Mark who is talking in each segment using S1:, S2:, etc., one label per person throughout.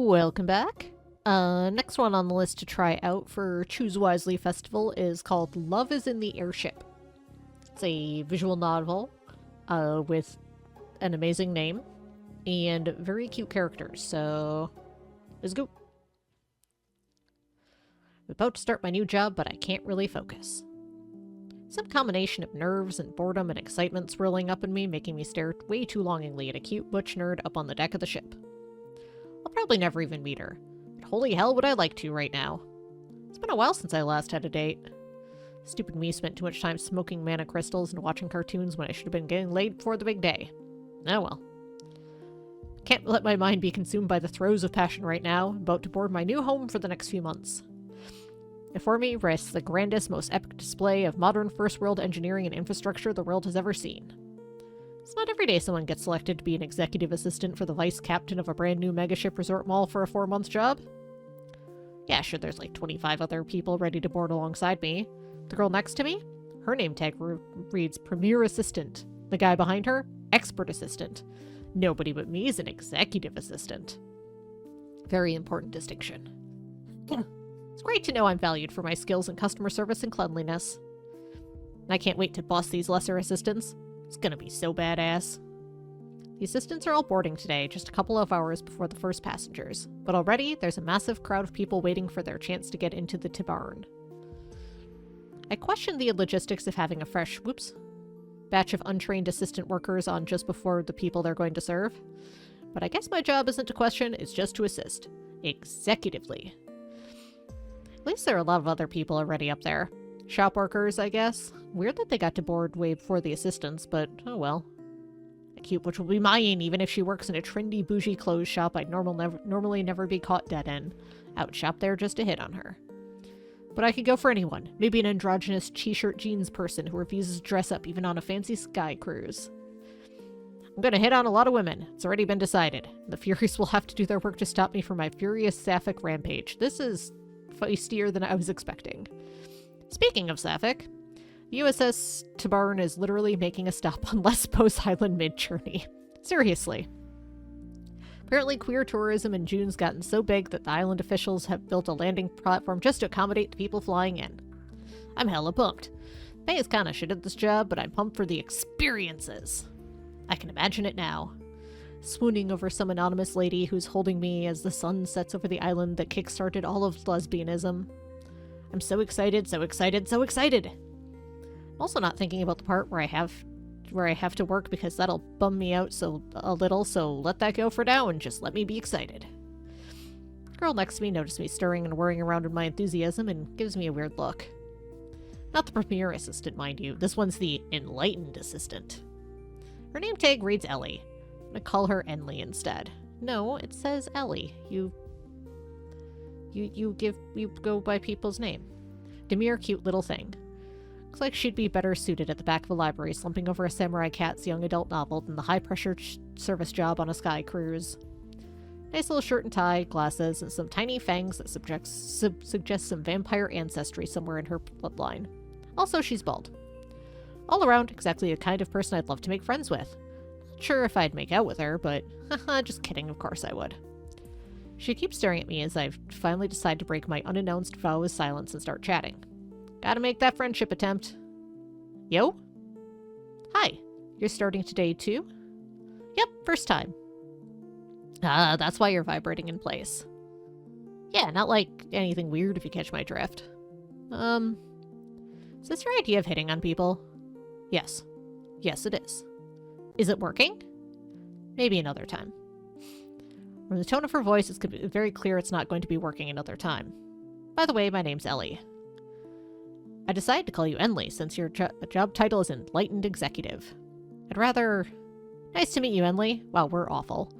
S1: Welcome back. Next one on the list to try out for Choose Wisely Festival is called Love is in the Airship. It's a visual novel with an amazing name and very cute characters, so let's go. I'm about to start my new job, but I can't really focus. Some combination of nerves and boredom and excitement swirling up in me, making me stare way too longingly at a cute butch nerd up on the deck of the ship. I'll probably never even meet her, but holy hell would I like to right now. It's been a while since I last had a date. Stupid me spent too much time smoking mana crystals and watching cartoons when I should have been getting laid before the big day. Oh well. Can't let my mind be consumed by the throes of passion right now. I'm about to board my new home for the next few months. Before me rests the grandest, most epic display of modern first-world engineering and infrastructure the world has ever seen. It's not every day someone gets selected to be an executive assistant for the vice captain of a brand new megaship resort mall for a 4-month job. Yeah, sure, there's like 25 other people ready to board alongside me. The girl next to me? Her name tag reads Premier Assistant. The guy behind her? Expert Assistant. Nobody but me is an executive assistant. Very important distinction. It's great to know I'm valued for my skills in customer service and cleanliness. And I can't wait to boss these lesser assistants. It's gonna be so badass. The assistants are all boarding today, just a couple of hours before the first passengers. But already, there's a massive crowd of people waiting for their chance to get into the Tibarn. I question the logistics of having a fresh, batch of untrained assistant workers on just before the people they're going to serve. But I guess my job isn't to question, it's just to assist. Executively. At least there are a lot of other people already up there. Shop workers, I guess. Weird that they got to board way before the assistants, but oh well. A cute witch will be mine, even if she works in a trendy, bougie clothes shop I'd normally never be caught dead in. I would shop there just to hit on her. But I could go for anyone. Maybe an androgynous t-shirt jeans person who refuses to dress up even on a fancy sky cruise. I'm gonna hit on a lot of women. It's already been decided. The Furies will have to do their work to stop me from my furious sapphic rampage. This is feistier than I was expecting. Speaking of sapphic, the USS Tibarn is literally making a stop on Lesbos Island mid-journey. Seriously. Apparently queer tourism in June's gotten so big that the island officials have built a landing platform just to accommodate the people flying in. I'm hella pumped. Pay is kinda shit at this job, but I'm pumped for the experiences. I can imagine it now. Swooning over some anonymous lady who's holding me as the sun sets over the island that kickstarted all of lesbianism. I'm so excited, so excited, so excited! I'm also not thinking about the part where I have to work because that'll bum me out a little, so let that go for now and just let me be excited. The girl next to me noticed me stirring and whirring around in my enthusiasm and gives me a weird look. Not the premier assistant, mind you. This one's the enlightened assistant. Her name tag reads Ellie. I'm gonna call her Enley instead. No, it says Ellie. You go by people's name. Demure, cute little thing. Looks like she'd be better suited at the back of a library slumping over a samurai cat's young adult novel than the high-pressure service job on a sky cruise. Nice little shirt and tie, glasses, and some tiny fangs that suggest some vampire ancestry somewhere in her bloodline. Also, she's bald. All around, exactly the kind of person I'd love to make friends with. Not sure if I'd make out with her, but haha, just kidding, of course I would. She keeps staring at me as I finally decide to break my unannounced vow of silence and start chatting. Gotta make that friendship attempt. Yo? Hi. You're starting today too? Yep, first time. Ah, that's why you're vibrating in place. Yeah, not like anything weird if you catch my drift. Is this your idea of hitting on people? Yes. Yes, it is. Is it working? Maybe another time. From the tone of her voice, it's very clear it's not going to be working another time. By the way, my name's Ellie. I decided to call you Enley since your job title is Enlightened Executive. I'd rather... Nice to meet you, Enley. Wow, we're awful.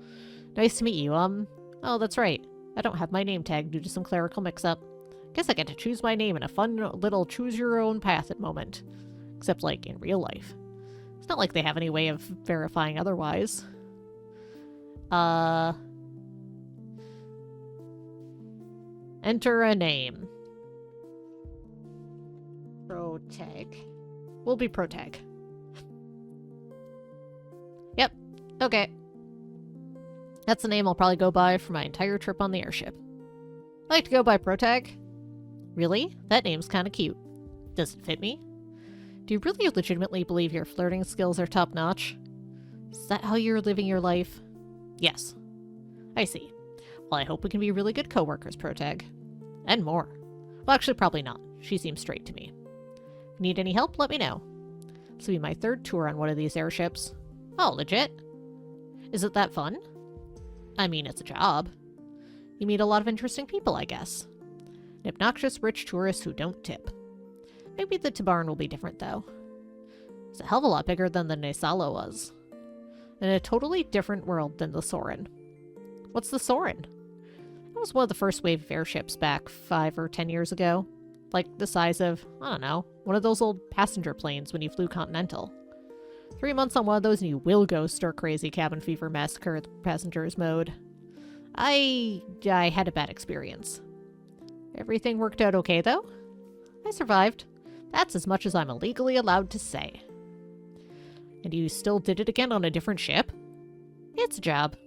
S1: Nice to meet you, Oh, that's right. I don't have my name tag due to some clerical mix-up. Guess I get to choose my name in a fun little choose-your-own-path moment. Except, like, in real life. It's not like they have any way of verifying otherwise. Enter a name. Protag. We'll be Protag. Yep. Okay. That's the name I'll probably go by for my entire trip on the airship. I like to go by Protag. Really? That name's kinda cute. Does it fit me? Do you really legitimately believe your flirting skills are top-notch? Is that how you're living your life? Yes. I see. Well, I hope we can be really good co-workers, Protag. And more. Well, actually, probably not. She seems straight to me. If you need any help, let me know. This will be my third tour on one of these airships. Oh, legit? Is it that fun? I mean, it's a job. You meet a lot of interesting people, I guess. And obnoxious rich tourists who don't tip. Maybe the Tabarn will be different, though. It's a hell of a lot bigger than the Nesala was. In a totally different world than the Soren. What's the Soren? It was one of the first wave of airships back 5 or 10 years ago. Like the size of, I don't know, one of those old passenger planes when you flew Continental. 3 months on one of those and you will go stir-crazy cabin fever massacre passengers mode. I had a bad experience. Everything worked out okay, though? I survived. That's as much as I'm illegally allowed to say. And you still did it again on a different ship? It's a job.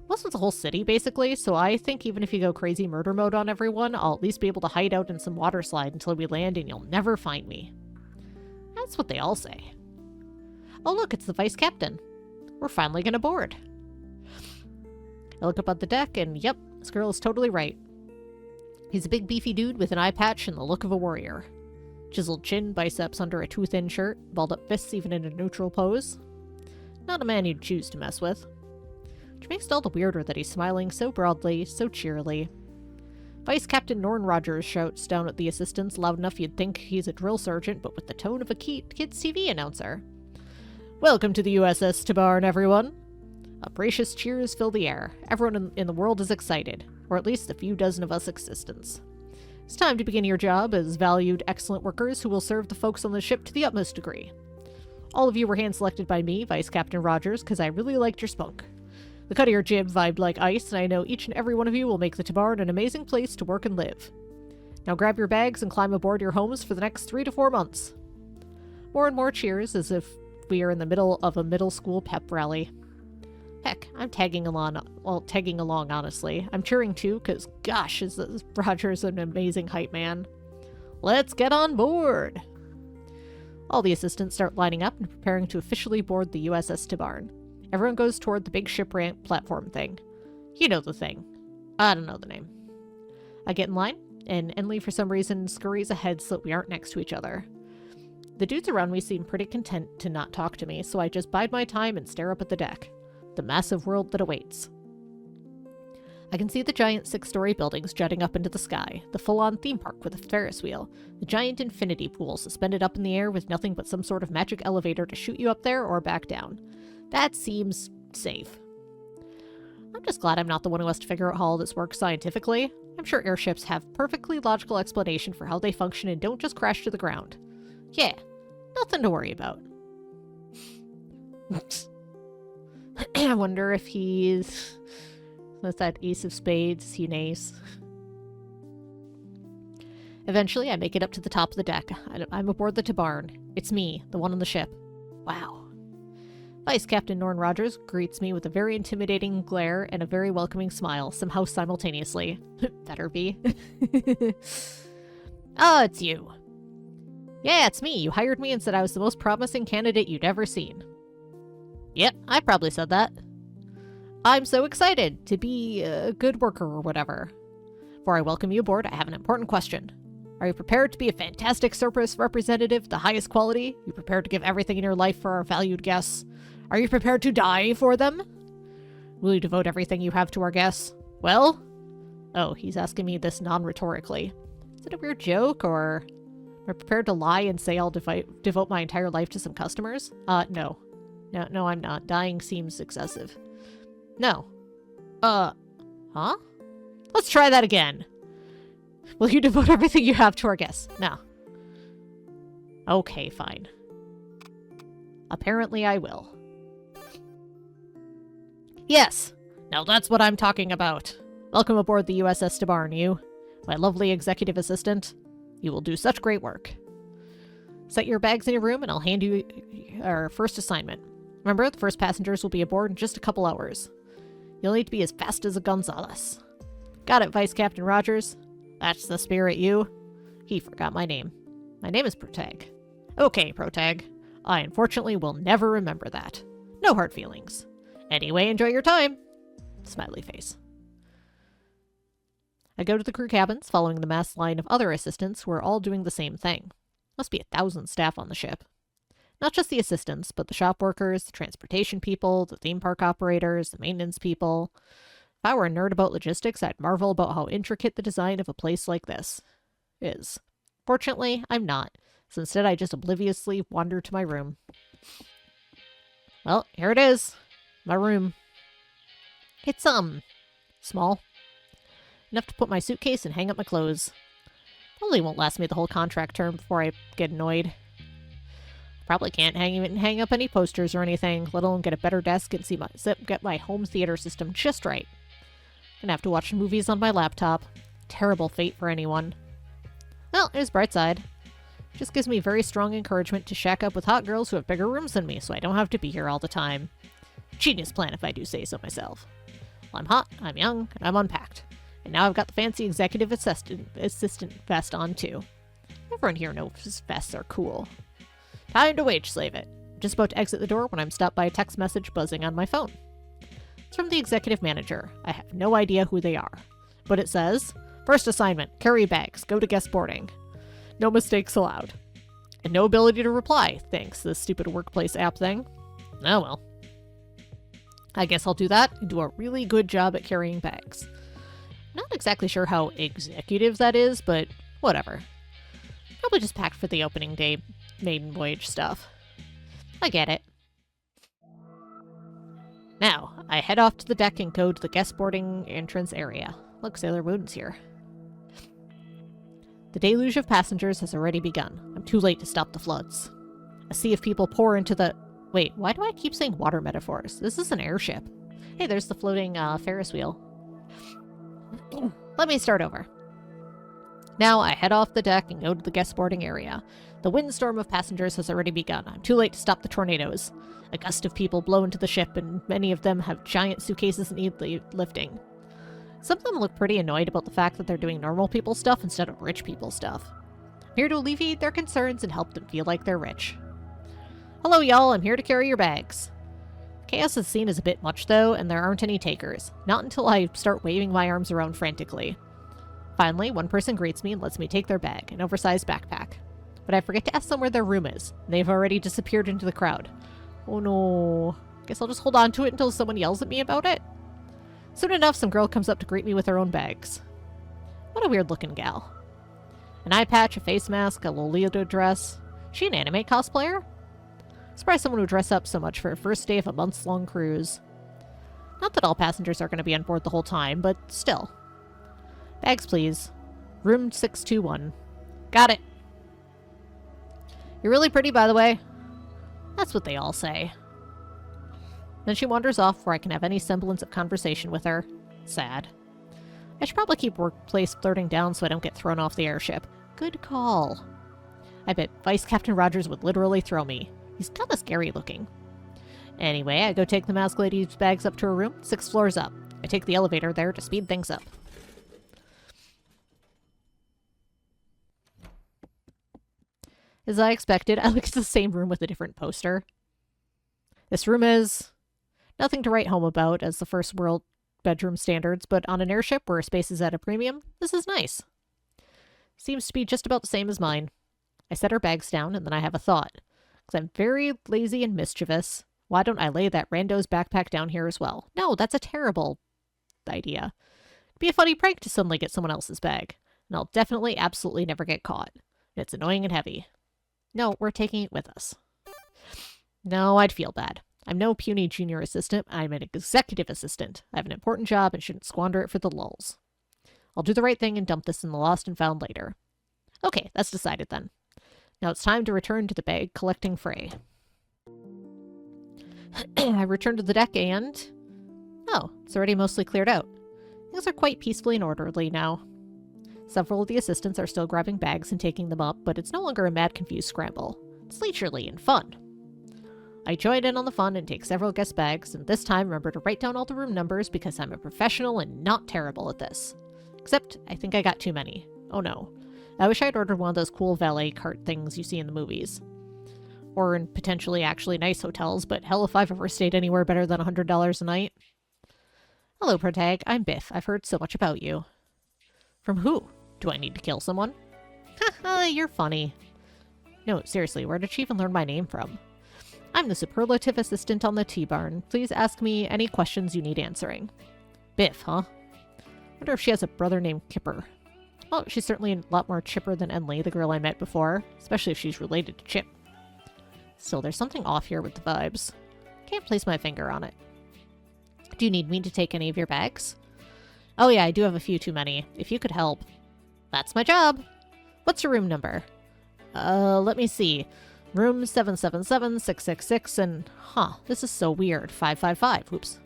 S1: This one's a whole city, basically, so I think even if you go crazy murder mode on everyone, I'll at least be able to hide out in some water slide until we land and you'll never find me. That's what they all say. Oh look, it's the vice captain. We're finally gonna board. I look up at the deck and yep, this girl is totally right. He's a big beefy dude with an eye patch and the look of a warrior. Chiseled chin, biceps under a too-thin shirt, balled up fists even in a neutral pose. Not a man you'd choose to mess with. Which makes it all the weirder that he's smiling so broadly, so cheerily. Vice Captain Norn Rogers shouts down at the assistants loud enough you'd think he's a drill sergeant, but with the tone of a kid's TV announcer. Welcome to the USS Tabarn, everyone! Upracious cheers fill the air. Everyone in the world is excited, or at least a few dozen of us assistants. It's time to begin your job as valued, excellent workers who will serve the folks on the ship to the utmost degree. All of you were hand-selected by me, Vice Captain Rogers, because I really liked your spunk. The cut of your jib vibed like ice, and I know each and every one of you will make the Tabarn an amazing place to work and live. Now grab your bags and climb aboard your homes for the next 3 to 4 months. More and more cheers, as if we are in the middle of a middle school pep rally. Heck, I'm tagging along, honestly. I'm cheering too, because gosh, is Rogers an amazing hype man. Let's get on board! All the assistants start lining up and preparing to officially board the USS Tabarn. Everyone goes toward the big ship ramp platform thing. You know the thing. I don't know the name. I get in line, and Enley for some reason scurries ahead so that we aren't next to each other. The dudes around me seem pretty content to not talk to me, so I just bide my time and stare up at the deck. The massive world that awaits. I can see the giant 6-story buildings jutting up into the sky, the full-on theme park with a Ferris wheel, the giant infinity pool suspended up in the air with nothing but some sort of magic elevator to shoot you up there or back down. That seems safe. I'm just glad I'm not the one who has to figure out how all this works scientifically. I'm sure airships have perfectly logical explanation for how they function and don't just crash to the ground. Yeah, nothing to worry about. I wonder if he's... That's that ace of spades. Is he an ace? Eventually, I make it up to the top of the deck. I'm aboard the Tabarn. It's me, the one on the ship. Wow. Vice Captain Norn Rogers greets me with a very intimidating glare and a very welcoming smile, somehow simultaneously. Better be. Oh, it's you. Yeah, it's me. You hired me and said I was the most promising candidate you'd ever seen. Yep, I probably said that. I'm so excited to be a good worker or whatever. Before I welcome you aboard, I have an important question. Are you prepared to be a fantastic Cerberus representative, the highest quality? You prepared to give everything in your life for our valued guests? Are you prepared to die for them? Will you devote everything you have to our guests? Well? Oh, he's asking me this non-rhetorically. Is it a weird joke, or am I prepared to lie and say I'll devote my entire life to some customers? No. No, I'm not. Dying seems excessive. No. Huh? Let's try that again. Will you devote everything you have to our guests? No. Okay, fine. Apparently I will. Yes! Now that's what I'm talking about. Welcome aboard the USS Tabarn, you. My lovely executive assistant. You will do such great work. Set your bags in your room and I'll hand you our first assignment. Remember, the first passengers will be aboard in just a couple hours. You'll need to be as fast as a Gonzales. Got it, Vice Captain Rogers. That's the spirit, you. He forgot my name. My name is Protag. Okay, Protag. I unfortunately will never remember that. No hard feelings. Anyway, enjoy your time. Smiley face. I go to the crew cabins, following the mass line of other assistants who are all doing the same thing. Must be 1,000 staff on the ship. Not just the assistants, but the shop workers, the transportation people, the theme park operators, the maintenance people. If I were a nerd about logistics, I'd marvel about how intricate the design of a place like this is. Fortunately, I'm not, so instead I just obliviously wander to my room. Well, here it is. My room. It's, small. Enough to put my suitcase and hang up my clothes. Probably won't last me the whole contract term before I get annoyed. Probably can't hang up any posters or anything, let alone get a better desk and get my home theater system just right. Gonna have to watch movies on my laptop. Terrible fate for anyone. Well, there's bright side. Just gives me very strong encouragement to shack up with hot girls who have bigger rooms than me, so I don't have to be here all the time. Genius plan, if I do say so myself. Well, I'm hot, I'm young, and I'm unpacked. And now I've got the fancy executive assistant vest on, too. Everyone here knows vests are cool. Time to wage slave it. Just about to exit the door when I'm stopped by a text message buzzing on my phone. It's from the executive manager. I have no idea who they are. But it says, first assignment, carry bags, go to guest boarding. No mistakes allowed. And no ability to reply, thanks to this stupid workplace app thing. Oh well. I guess I'll do that and do a really good job at carrying bags. Not exactly sure how executive that is, but whatever. Probably just packed for the opening day maiden voyage stuff. I get it. Now, I head off to the deck and go to the guest boarding entrance area. Look, Sailor Moon's here. The deluge of passengers has already begun. I'm too late to stop the floods. A sea of people pour into the... Wait, why do I keep saying water metaphors? This is an airship. Hey, there's the floating Ferris wheel. Let me start over. Now I head off the deck and go to the guest boarding area. The windstorm of passengers has already begun. I'm too late to stop the tornadoes. A gust of people blow into the ship, and many of them have giant suitcases that need lifting. Some of them look pretty annoyed about the fact that they're doing normal people stuff instead of rich people stuff. I'm here to alleviate their concerns and help them feel like they're rich. Hello, y'all. I'm here to carry your bags. Chaos is seen as a bit much, though, and there aren't any takers. Not until I start waving my arms around frantically. Finally, one person greets me and lets me take their bag, an oversized backpack. But I forget to ask them where their room is. They've already disappeared into the crowd. Oh no. Guess I'll just hold on to it until someone yells at me about it. Soon enough, some girl comes up to greet me with her own bags. What a weird looking gal. An eye patch, a face mask, a Lolita dress. She an anime cosplayer? Surprised someone would dress up so much for a first day of a months-long cruise. Not that all passengers are going to be on board the whole time, but still. Bags, please. Room 621. Got it. You're really pretty, by the way. That's what they all say. Then she wanders off where I can have any semblance of conversation with her. Sad. I should probably keep workplace flirting down so I don't get thrown off the airship. Good call. I bet Vice Captain Rogers would literally throw me. He's kinda scary looking. Anyway, I go take the mask lady's bags up to her room, 6 floors up. I take the elevator there to speed things up. As I expected, I look at the same room with a different poster. This room is nothing to write home about as the first world bedroom standards, but on an airship where space is at a premium, this is nice. Seems to be just about the same as mine. I set her bags down, and then I have a thought. Because I'm very lazy and mischievous, why don't I lay that rando's backpack down here as well? No, that's a terrible idea. It'd be a funny prank to suddenly get someone else's bag, and I'll definitely absolutely never get caught. And it's annoying and heavy. No, we're taking it with us. No, I'd feel bad. I'm no puny junior assistant. I'm an executive assistant. I have an important job and shouldn't squander it for the lulz. I'll do the right thing and dump this in the lost and found later. Okay, that's decided then. Now it's time to return to the bag collecting fray. I return to the deck and... Oh, it's already mostly cleared out. Things are quite peacefully and orderly now. Several of the assistants are still grabbing bags and taking them up, but it's no longer a mad, confused scramble. It's leisurely and fun. I join in on the fun and take several guest bags, and this time remember to write down all the room numbers because I'm a professional and not terrible at this. Except, I think I got too many. Oh no. I wish I'd ordered one of those cool valet cart things you see in the movies. Or in potentially actually nice hotels, but hell if I've ever stayed anywhere better than $100 a night. Hello, Protag. I'm Biff. I've heard so much about you. From who? Do I need to kill someone? Haha, you're funny. No, seriously, where did she even learn my name from? I'm the superlative assistant on the T-Barn. Please ask me any questions you need answering. Biff, huh? Wonder if she has a brother named Kipper. Well, she's certainly a lot more chipper than Enley, the girl I met before, especially if she's related to Chip. Still, there's something off here with the vibes. Can't place my finger on it. Do you need me to take any of your bags? Oh yeah, I do have a few too many. If you could help. That's my job. What's your room number? Let me see. Room 777-666 and... Huh, this is so weird. 555. Oops.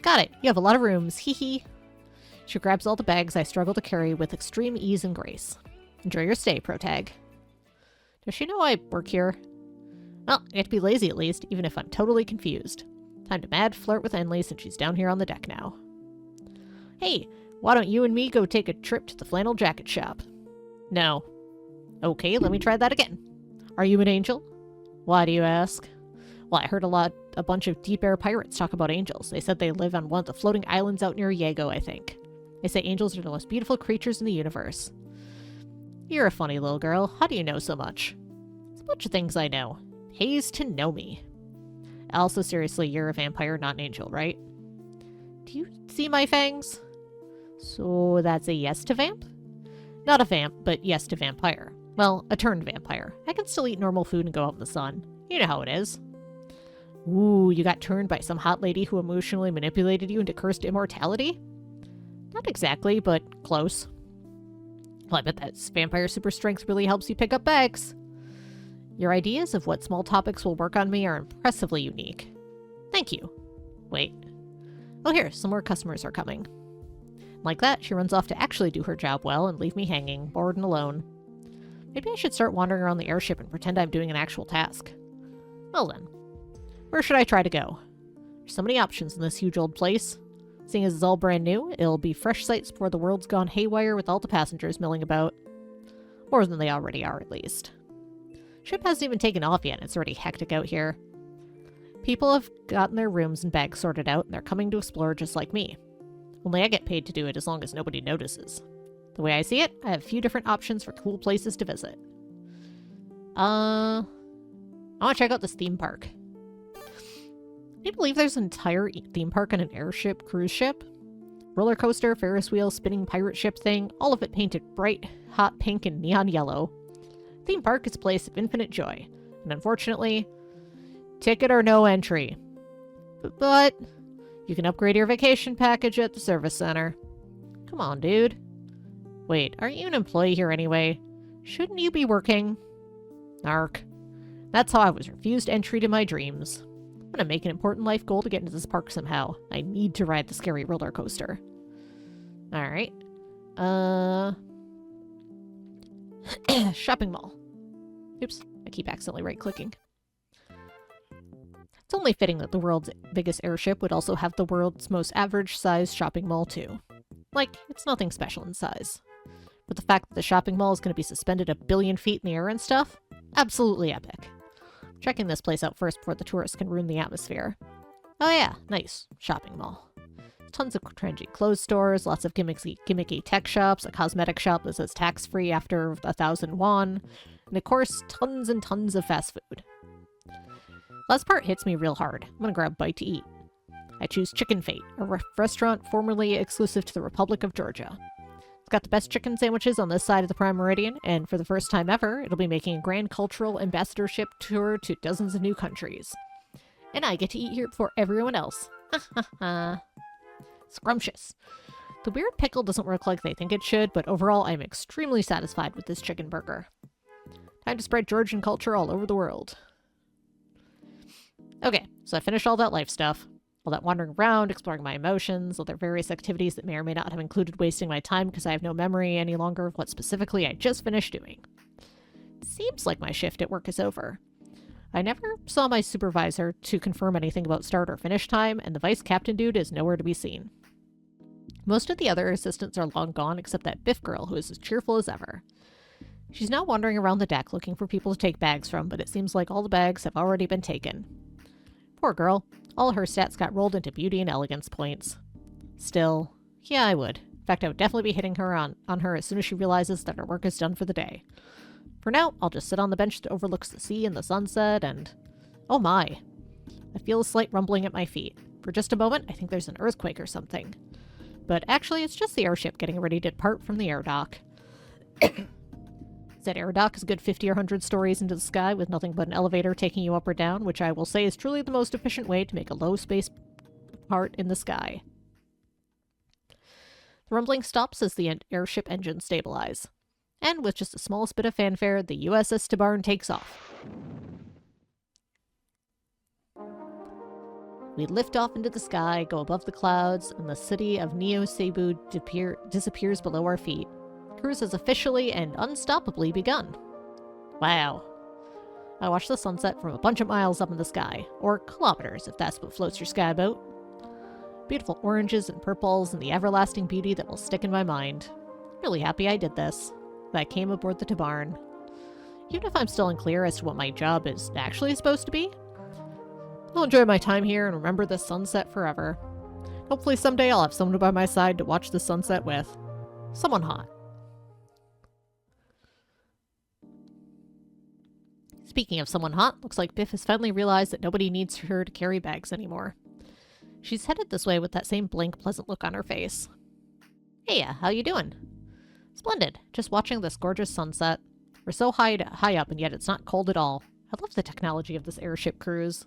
S1: Got it. You have a lot of rooms. Hee hee. She grabs all the bags I struggle to carry with extreme ease and grace. Enjoy your stay, Protag. Does she know I work here? Well, I get to be lazy at least, even if I'm totally confused. Time to mad flirt with Enley since she's down here on the deck now. Hey, why don't you and me go take a trip to the flannel jacket shop? No. Okay, let me try that again. Are you an angel? Why do you ask? Well, I heard a bunch of deep air pirates talk about angels. They said they live on one of the floating islands out near Yago, I think. They say angels are the most beautiful creatures in the universe. You're a funny little girl. How do you know so much? It's a bunch of things I know. Pays to know me. Also, seriously, you're a vampire, not an angel, right? Do you see my fangs? So that's a yes to vamp? Not a vamp, but yes to vampire. Well, a turned vampire. I can still eat normal food and go out in the sun. You know how it is. Ooh, you got turned by some hot lady who emotionally manipulated you into cursed immortality? Not exactly, but close. Well, I bet that vampire super strength really helps you pick up bags. Your ideas of what small topics will work on me are impressively unique. Thank you. Wait. Oh, here, some more customers are coming. Like that, she runs off to actually do her job well and leave me hanging, bored and alone. Maybe I should start wandering around the airship and pretend I'm doing an actual task. Well then, where should I try to go? There's so many options in this huge old place. Seeing as it's all brand new, it'll be fresh sights before the world's gone haywire with all the passengers milling about. More than they already are, at least. Ship hasn't even taken off yet, and it's already hectic out here. People have gotten their rooms and bags sorted out, and they're coming to explore just like me. Only I get paid to do it as long as nobody notices. The way I see it, I have a few different options for cool places to visit. I want to check out this theme park. Can you believe there's an entire theme park on an airship cruise ship? Roller coaster, Ferris wheel, spinning pirate ship thing, all of it painted bright, hot pink and neon yellow. Theme park is a place of infinite joy, and unfortunately, ticket or no entry. But you can upgrade your vacation package at the service center. Come on, dude. Wait, aren't you an employee here anyway? Shouldn't you be working? Nark. That's how I was refused entry to my dreams. I'm gonna make an important life goal to get into this park somehow. I need to ride the scary roller coaster. Alright. Shopping mall. Oops, I keep accidentally right-clicking. It's only fitting that the world's biggest airship would also have the world's most average-sized shopping mall, too. Like, it's nothing special in size. But the fact that the shopping mall is going to be suspended a billion feet in the air and stuff? Absolutely epic. Checking this place out first before the tourists can ruin the atmosphere. Oh yeah, nice. Shopping mall. Tons of trendy clothes stores, lots of gimmicky tech shops, a cosmetic shop that says tax-free after 1,000 won, and of course, tons and tons of fast food. Last part hits me real hard. I'm gonna grab a bite to eat. I choose Chicken Fate, a restaurant formerly exclusive to the Republic of Georgia. It's got the best chicken sandwiches on this side of the Prime Meridian, and for the first time ever, it'll be making a grand cultural ambassadorship tour to dozens of new countries. And I get to eat here before everyone else. Ha ha ha. Scrumptious. The weird pickle doesn't work like they think it should, but overall I'm extremely satisfied with this chicken burger. Time to spread Georgian culture all over the world. Okay, so I finished all that life stuff. All that wandering around, exploring my emotions, all their various activities that may or may not have included wasting my time because I have no memory any longer of what specifically I just finished doing. It seems like my shift at work is over. I never saw my supervisor to confirm anything about start or finish time, and the vice captain dude is nowhere to be seen. Most of the other assistants are long gone except that Biff girl who is as cheerful as ever. She's now wandering around the deck looking for people to take bags from, but it seems like all the bags have already been taken. Poor girl. All her stats got rolled into beauty and elegance points. Still, yeah, I would. In fact, I would definitely be hitting her on her as soon as she realizes that her work is done for the day. For now, I'll just sit on the bench that overlooks the sea and the sunset and... Oh my! I feel a slight rumbling at my feet. For just a moment, I think there's an earthquake or something. But actually, it's just the airship getting ready to depart from the air dock. That air dock is a good 50 or 100 stories into the sky with nothing but an elevator taking you up or down, which I will say is truly the most efficient way to make a low space part in the sky. The rumbling stops as the airship engines stabilize. And with just the smallest bit of fanfare, the USS Tibarn takes off. We lift off into the sky, go above the clouds, and the city of Neo Cebu disappears below our feet. The cruise has officially and unstoppably begun. Wow. I watch the sunset from a bunch of miles up in the sky, or kilometers if that's what floats your sky boat. Beautiful oranges and purples and the everlasting beauty that will stick in my mind. Really happy I did this. That I came aboard the Tibarn. Even if I'm still unclear as to what my job is actually supposed to be, I'll enjoy my time here and remember this sunset forever. Hopefully someday I'll have someone by my side to watch the sunset with. Someone hot. Speaking of someone hot, looks like Biff has finally realized that nobody needs her to carry bags anymore. She's headed this way with that same blank, pleasant look on her face. Hey, how you doing? Splendid. Just watching this gorgeous sunset. We're so high up and yet it's not cold at all. I love the technology of this airship cruise.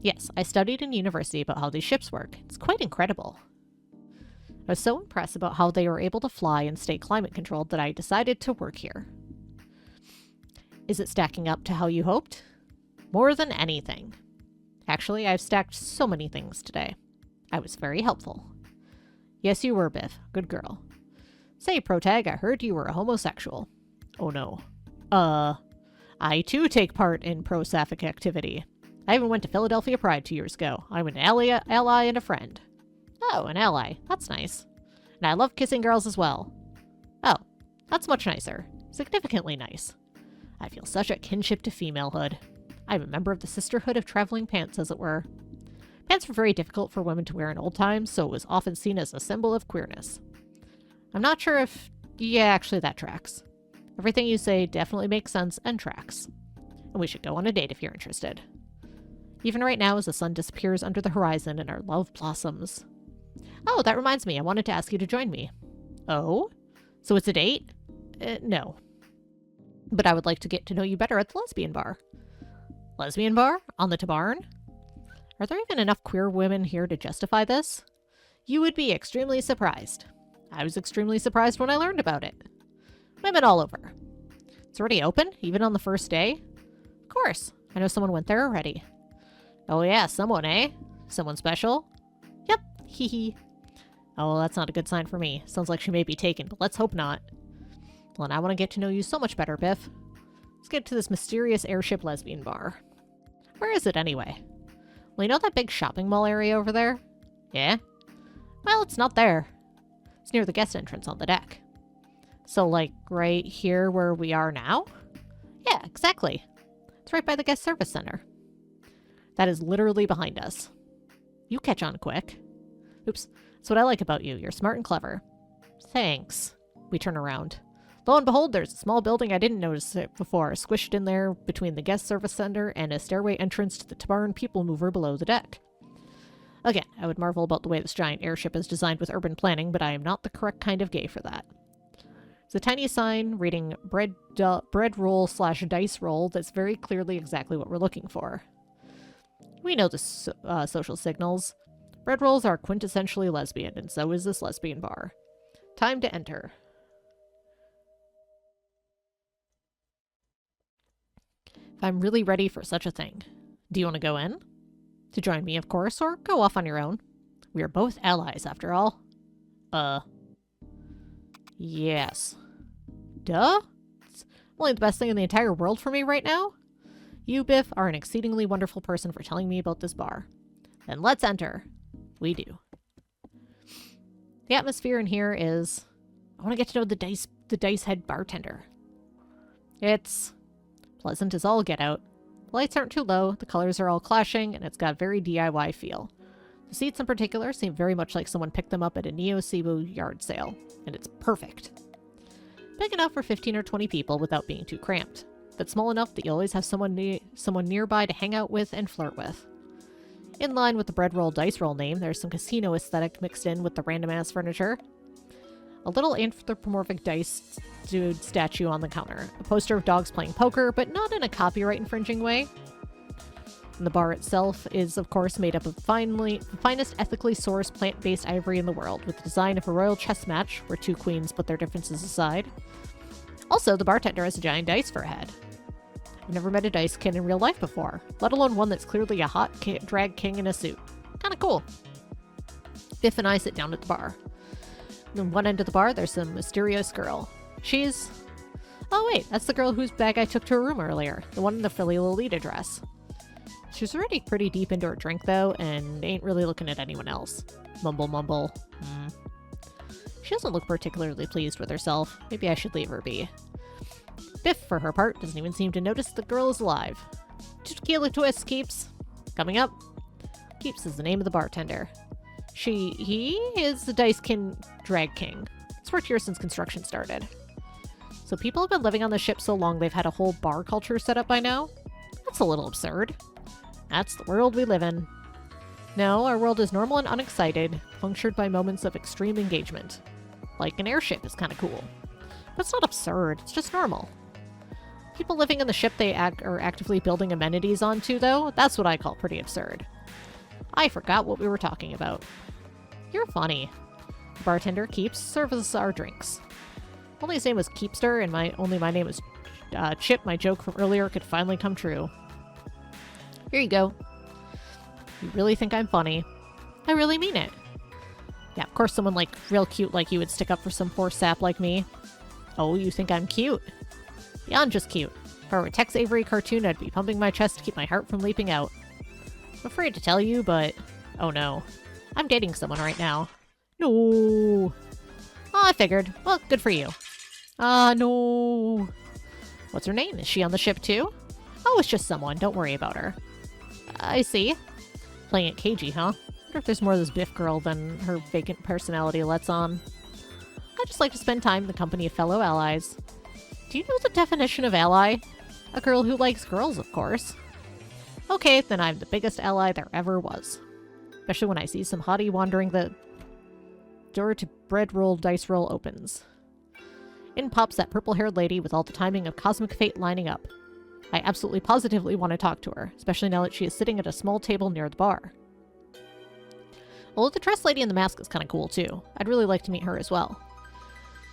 S1: Yes, I studied in university about how these ships work. It's quite incredible. I was so impressed about how they were able to fly and stay climate controlled that I decided to work here. Is it stacking up to how you hoped? More than anything. Actually, I've stacked so many things today. I was very helpful. Yes, you were, Biff. Good girl. Say, Protag, I heard you were a homosexual. Oh no. I too take part in pro-sapphic activity. I even went to Philadelphia Pride 2 years ago. I'm an ally and a friend. Oh, an ally. That's nice. And I love kissing girls as well. Oh, that's much nicer. Significantly nice. I feel such a kinship to femalehood. I'm a member of the Sisterhood of Traveling Pants, as it were. Pants were very difficult for women to wear in old times, so it was often seen as a symbol of queerness. I'm not sure if... Yeah, actually that tracks. Everything you say definitely makes sense and tracks. And we should go on a date if you're interested. Even right now as the sun disappears under the horizon and our love blossoms. Oh, that reminds me, I wanted to ask you to join me. Oh? So it's a date? No. But I would like to get to know you better at the lesbian bar. Lesbian bar? On the Tibarn? Are there even enough queer women here to justify this? You would be extremely surprised. I was extremely surprised when I learned about it. Women all over. It's already open, even on the first day? Of course. I know someone went there already. Oh yeah, someone, eh? Someone special? Yep, hee hee. Oh, well, that's not a good sign for me. Sounds like she may be taken, but let's hope not. Well, and I want to get to know you so much better, Biff. Let's get to this mysterious airship lesbian bar. Where is it, anyway? Well, you know that big shopping mall area over there? Yeah? Well, it's not there. It's near the guest entrance on the deck. So, like, right here where we are now? Yeah, exactly. It's right by the guest service center. That is literally behind us. You catch on quick. Oops. That's what I like about you. You're smart and clever. Thanks. We turn around. Lo and behold, there's a small building I didn't notice it before, squished in there between the guest service center and a stairway entrance to the Tibarn people mover below the deck. Again, I would marvel about the way this giant airship is designed with urban planning, but I am not the correct kind of gay for that. There's a tiny sign reading bread roll / dice roll that's very clearly exactly what we're looking for. We know the social signals. Bread rolls are quintessentially lesbian, and so is this lesbian bar. Time to enter. If I'm really ready for such a thing. Do you want to go in? To join me, of course, or go off on your own. We are both allies, after all. Yes. Duh? It's only the best thing in the entire world for me right now? You, Biff, are an exceedingly wonderful person for telling me about this bar. Then let's enter. We do. The atmosphere in here is... I want to get to know the dice head bartender. It's pleasant as all get out. The lights aren't too low, the colors are all clashing, and it's got a very DIY feel. The seats in particular seem very much like someone picked them up at a Neo Cebu yard sale, and it's perfect. Big enough for 15 or 20 people without being too cramped, but small enough that you always have someone nearby to hang out with and flirt with. In line with the bread roll dice roll name, there's some casino aesthetic mixed in with the random-ass furniture. A little anthropomorphic dice dude statue on the counter. A poster of dogs playing poker, but not in a copyright-infringing way. And the bar itself is, of course, made up of the finest ethically sourced plant-based ivory in the world, with the design of a royal chess match, where two queens put their differences aside. Also, the bartender has a giant dice for a head. I've never met a dice king in real life before, let alone one that's clearly a hot drag king in a suit. Kinda cool. Biff and I sit down at the bar. On one end of the bar, there's some mysterious girl. She's... Oh wait, that's the girl whose bag I took to her room earlier, the one in the frilly Lolita dress. She's already pretty deep into her drink, though, and ain't really looking at anyone else. Mumble, mumble. She doesn't look particularly pleased with herself. Maybe I should leave her be. Biff, for her part, doesn't even seem to notice the girl is alive. Tequila twist, Keeps. Coming up. Keeps is the name of the bartender. He is the Dice King Drag King. It's worked here since construction started. So people have been living on the ship so long they've had a whole bar culture set up by now? That's a little absurd. That's the world we live in. No, our world is normal and unexcited, punctured by moments of extreme engagement. Like an airship is kind of cool. But it's not absurd, it's just normal. People living in the ship they are actively building amenities onto, though, that's what I call pretty absurd. I forgot what we were talking about. You're funny. The bartender, Keeps, serves our drinks. Only his name was Keepster, and my name was Chip. My joke from earlier could finally come true. Here you go. You really think I'm funny? I really mean it. Yeah, of course someone real cute like you would stick up for some poor sap like me. Oh, you think I'm cute? Beyond just cute. If I were a Tex Avery cartoon, I'd be pumping my chest to keep my heart from leaping out. I'm afraid to tell you, but... Oh no. I'm dating someone right now. No. Oh, I figured. Well, good for you. No. What's her name? Is she on the ship too? Oh, it's just someone. Don't worry about her. I see. Playing it cagey, huh? Wonder if there's more of this Biff girl than her vacant personality lets on. I just like to spend time in the company of fellow allies. Do you know the definition of ally? A girl who likes girls, of course. Okay, then I'm the biggest ally there ever was. Especially when I see some hottie wandering the door to bread roll dice roll opens. In pops that purple-haired lady with all the timing of cosmic fate lining up. I absolutely positively want to talk to her, especially now that she is sitting at a small table near the bar. Although the dress lady in the mask is kind of cool too. I'd really like to meet her as well.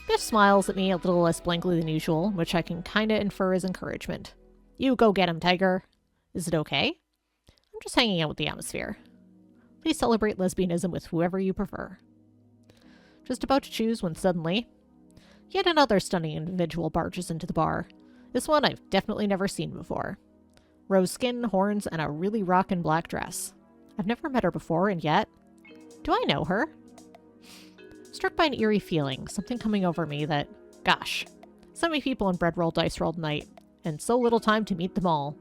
S1: Biff smiles at me a little less blankly than usual, which I can kinda infer as encouragement. You go get him, tiger. Is it okay? I'm just hanging out with the atmosphere. Please celebrate lesbianism with whoever you prefer. Just about to choose when suddenly, yet another stunning individual barges into the bar. This one I've definitely never seen before. Rose skin, horns, and a really rockin' black dress. I've never met her before, and yet... Do I know her? Struck by an eerie feeling, something coming over me that... Gosh, so many people in bread roll dice roll tonight, and so little time to meet them all.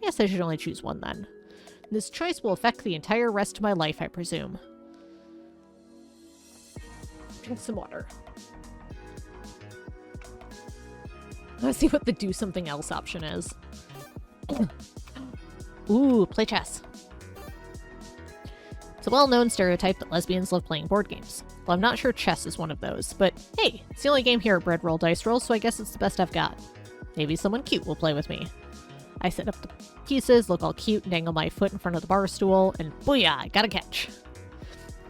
S1: I guess I should only choose one then. This choice will affect the entire rest of my life, I presume. Drink some water. Let's see what the do something else option is. Ooh, play chess. It's a well-known stereotype that lesbians love playing board games. Well, I'm not sure chess is one of those, but hey, it's the only game here at Bread Roll Dice Roll, so I guess it's the best I've got. Maybe someone cute will play with me. I set up the pieces, look all cute, dangle my foot in front of the bar stool, and booyah, I got a catch.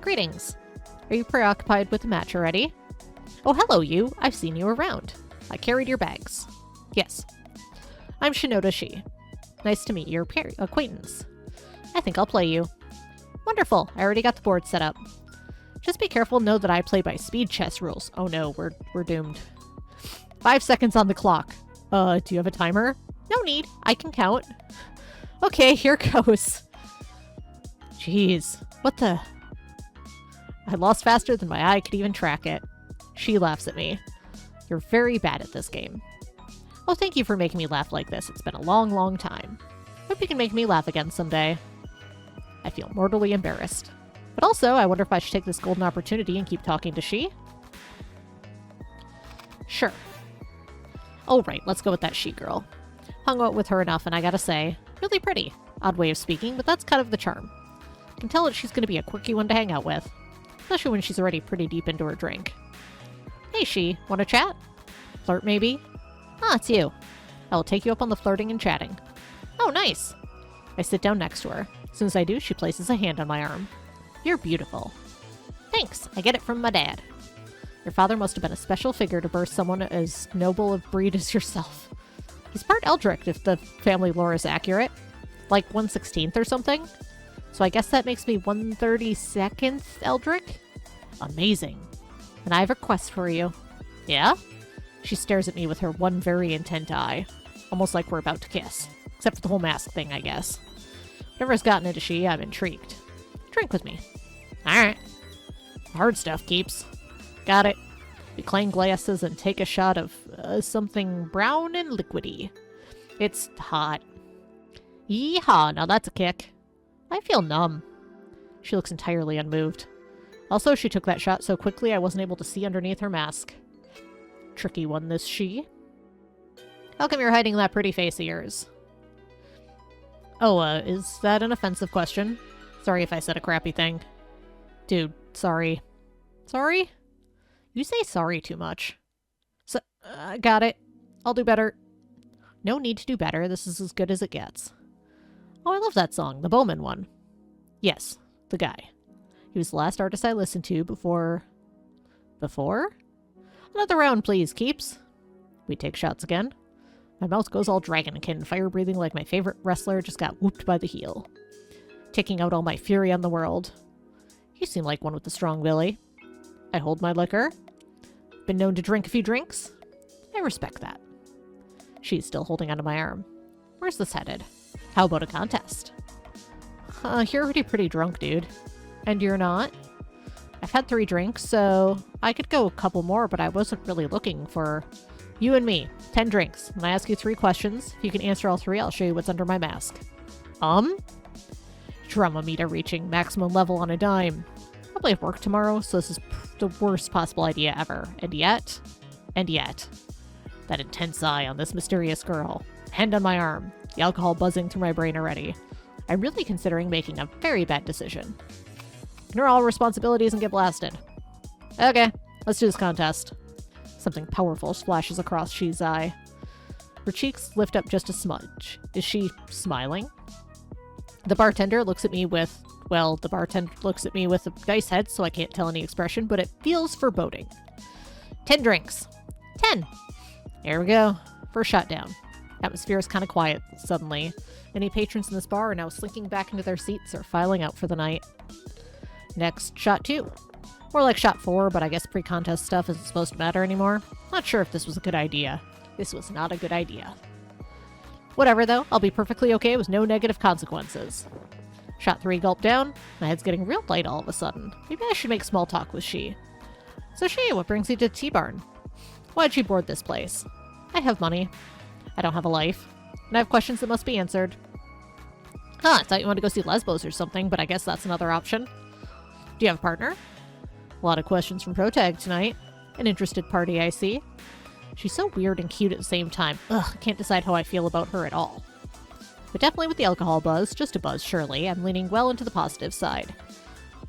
S1: Greetings. Are you preoccupied with the match already? Oh, hello you. I've seen you around. I carried your bags. Yes. I'm Shinoda Shi. Nice to meet your acquaintance. I think I'll play you. Wonderful. I already got the board set up. Just be careful, know that I play by speed chess rules. Oh no, we're doomed. 5 seconds on the clock. Do you have a timer? No need. I can count. Okay, here goes. Jeez. What the? I lost faster than my eye could even track it. She laughs at me. You're very bad at this game. Oh, thank you for making me laugh like this. It's been a long, long time. Hope you can make me laugh again someday. I feel mortally embarrassed. But also, I wonder if I should take this golden opportunity and keep talking to she. Sure. Oh, right. Let's go with that she girl. Hung out with her enough, and I gotta say, really pretty. Odd way of speaking, but that's kind of the charm. I can tell that she's gonna be a quirky one to hang out with. Especially when she's already pretty deep into her drink. Hey, she. Wanna chat? Flirt, maybe? Ah, it's you. I will take you up on the flirting and chatting. Oh, nice. I sit down next to her. As soon as I do, she places a hand on my arm. You're beautiful. Thanks. I get it from my dad. Your father must have been a special figure to birth someone as noble of breed as yourself. He's part Eldritch, if the family lore is accurate. Like 1/16th or something. So I guess that makes me 1/32nd Eldritch? Amazing. And I have a quest for you. Yeah? She stares at me with her one very intent eye. Almost like we're about to kiss. Except for the whole mask thing, I guess. Whatever has gotten into she, I'm intrigued. Drink with me. Alright. Hard stuff, keeps. Got it. We clang glasses and take a shot of something brown and liquidy. It's hot. Yeehaw, now that's a kick. I feel numb. She looks entirely unmoved. Also, she took that shot so quickly I wasn't able to see underneath her mask. Tricky one, this she. How come you're hiding that pretty face of yours? Oh, is that an offensive question? Sorry if I said a crappy thing. Dude, sorry. Sorry? You say sorry too much. So, got it. I'll do better. No need to do better. This is as good as it gets. Oh, I love that song. The Bowman one. Yes, the guy. He was the last artist I listened to before... Before? Another round, please, keeps. We take shots again. My mouth goes all dragonkin, fire-breathing like my favorite wrestler just got whooped by the heel. Taking out all my fury on the world. You seem like one with a strong belly. I hold my liquor. Been known to drink a few drinks. I respect that. She's still holding onto my arm. Where's this headed? How about a contest? You're already pretty drunk, dude. And you're not? I've had 3 drinks, so I could go a couple more, but I wasn't really looking for... You and me. 10 drinks. When I ask you 3 questions, if you can answer all 3, I'll show you what's under my mask. Drama meter reaching maximum level on a dime. Probably have work tomorrow, so this is the worst possible idea ever. And yet, that intense eye on this mysterious girl. Hand on my arm. The alcohol buzzing through my brain already. I'm really considering making a very bad decision. Ignore all responsibilities and get blasted. Okay, let's do this contest. Something powerful splashes across She's eye. Her cheeks lift up just a smudge. Is she smiling? The bartender looks at me with... Well, the bartender looks at me with a dice head, so I can't tell any expression, but it feels foreboding. 10 drinks. 10. There we go. First shot down. Atmosphere is kind of quiet, suddenly. Many patrons in this bar are now slinking back into their seats or filing out for the night. Next, shot 2. More like shot 4, but I guess pre-contest stuff isn't supposed to matter anymore. Not sure if this was a good idea. This was not a good idea. Whatever, though. I'll be perfectly okay with no negative consequences. Shot 3 gulp down. My head's getting real light all of a sudden. Maybe I should make small talk with she. So she, what brings you to T-Barn? Why'd you board this place? I have money. I don't have a life. And I have questions that must be answered. Huh, I thought you wanted to go see Lesbos or something, but I guess that's another option. Do you have a partner? A lot of questions from Protag tonight. An interested party, I see. She's so weird and cute at the same time. Ugh, I can't decide how I feel about her at all. But definitely with the alcohol buzz, just a buzz surely, I'm leaning well into the positive side.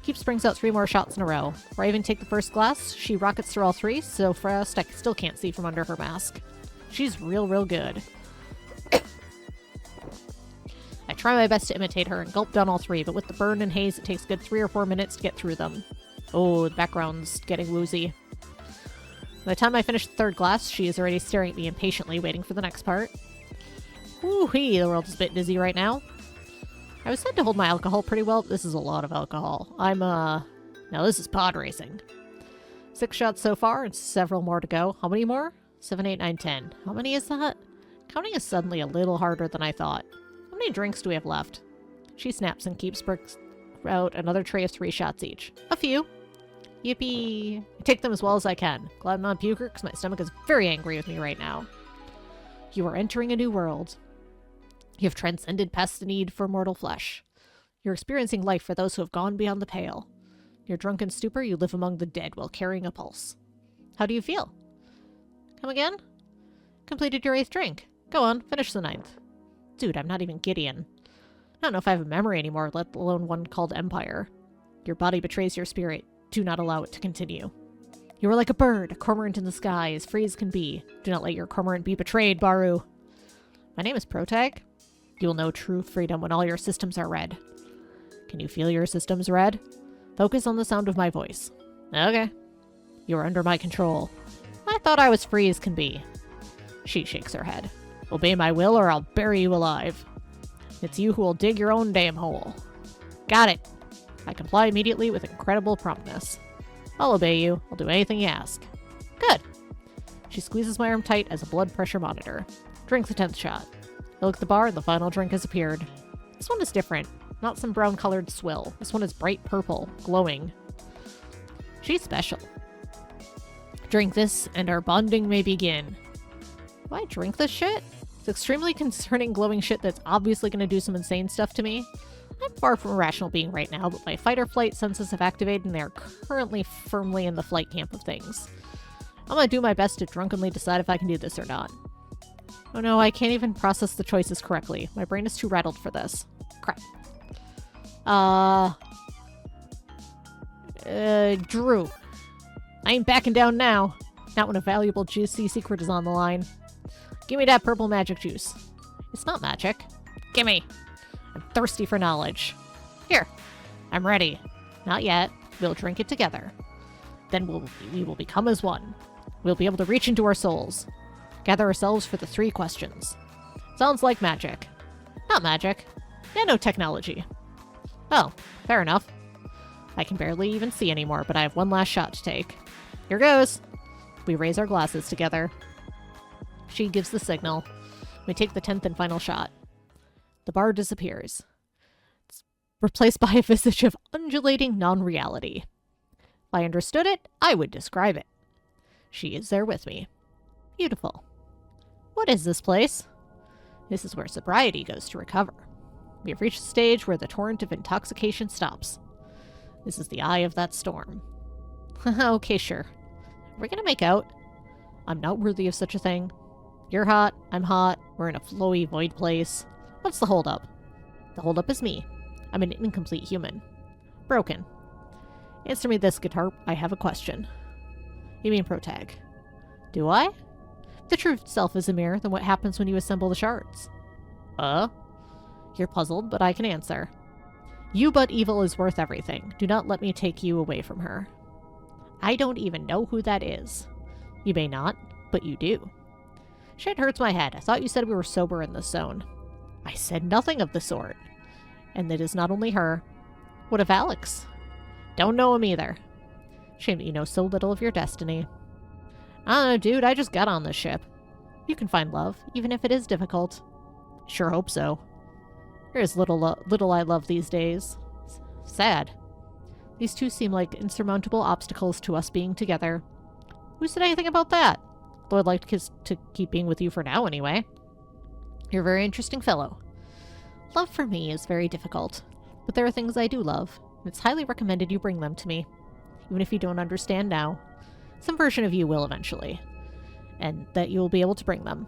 S1: Keeps brings out 3 more shots in a row. Before I even take the first glass, she rockets through all 3, so fast I still can't see from under her mask. She's real good. I try my best to imitate her and gulp down all 3, but with the burn and haze it takes a good 3 or 4 minutes to get through them. Oh, the background's getting woozy. By the time I finish the 3rd glass, she is already staring at me impatiently, waiting for the next part. Woo-hee, the world is a bit dizzy right now. I was said to hold my alcohol pretty well, but this is a lot of alcohol. Now this is pod racing. 6 shots so far, and several more to go. How many more? 7, 8, 9, 10. How many is that? Counting is suddenly a little harder than I thought. How many drinks do we have left? She snaps and keeps bricks out another tray of 3 shots each. A few. Yippee. I take them as well as I can. Glad I'm not a puker because my stomach is very angry with me right now. You are entering a new world. You have transcended past the need for mortal flesh. You're experiencing life for those who have gone beyond the pale. In your drunken stupor, you live among the dead while carrying a pulse. How do you feel? Come again? Completed your 8th drink. Go on, finish the 9th. Dude, I'm not even Gideon. I don't know if I have a memory anymore, let alone one called Empire. Your body betrays your spirit. Do not allow it to continue. You are like a bird, a cormorant in the sky, as free as can be. Do not let your cormorant be betrayed, Baru. My name is Protag. You will know true freedom when all your systems are red. Can you feel your systems red? Focus on the sound of my voice. Okay. You are under my control. I thought I was free as can be. She shakes her head. Obey my will or I'll bury you alive. It's you who will dig your own damn hole. Got it. I comply immediately with incredible promptness. I'll obey you. I'll do anything you ask. Good. She squeezes my arm tight as a blood pressure monitor. Drink the 10th shot. I look at the bar and the final drink has appeared. This one is different. Not some brown-colored swill. This one is bright purple, glowing. She's special. Drink this and our bonding may begin. Do I drink this shit? It's extremely concerning glowing shit that's obviously going to do some insane stuff to me. I'm far from a rational being right now, but my fight or flight senses have activated and they are currently firmly in the flight camp of things. I'm going to do my best to drunkenly decide if I can do this or not. Oh no, I can't even process the choices correctly. My brain is too rattled for this. Crap. Drew. I ain't backing down now. Not when a valuable juicy secret is on the line. Give me that purple magic juice. It's not magic. Gimme. I'm thirsty for knowledge. Here. I'm ready. Not yet. We'll drink it together. Then we will become as one. We'll be able to reach into our souls. Gather ourselves for the 3 questions. Sounds like magic. Not magic. Nanotechnology. Oh, fair enough. I can barely even see anymore, but I have one last shot to take. Here goes. We raise our glasses together. She gives the signal. We take the 10th and final shot. The bar disappears. It's replaced by a visage of undulating non-reality. If I understood it, I would describe it. She is there with me. Beautiful. What is this place? This is where sobriety goes to recover. We have reached the stage where the torrent of intoxication stops. This is the eye of that storm. Okay, sure. We're gonna make out. I'm not worthy of such a thing. You're hot, I'm hot, we're in a flowy void place. What's the holdup? The holdup is me. I'm an incomplete human. Broken. Answer me this, guitar. I have a question. You mean Protag? Do I? The true self is a mirror, then what happens when you assemble the shards? You're puzzled, but I can answer. You but evil is worth everything. Do not let me take you away from her. I don't even know who that is. You may not, but you do. Shit hurts my head. I thought you said we were sober in this zone. I said nothing of the sort. And it is not only her. What of Alex? Don't know him either. Shame that you know so little of your destiny. I don't know, dude. I just got on this ship. You can find love, even if it is difficult. Sure hope so. There is little I love these days. Sad. These two seem like insurmountable obstacles to us being together. Who said anything about that? Though I'd like to keep being with you for now, anyway. You're a very interesting fellow. Love for me is very difficult, but there are things I do love, and it's highly recommended you bring them to me. Even if you don't understand now, some version of you will eventually, and that you will be able to bring them.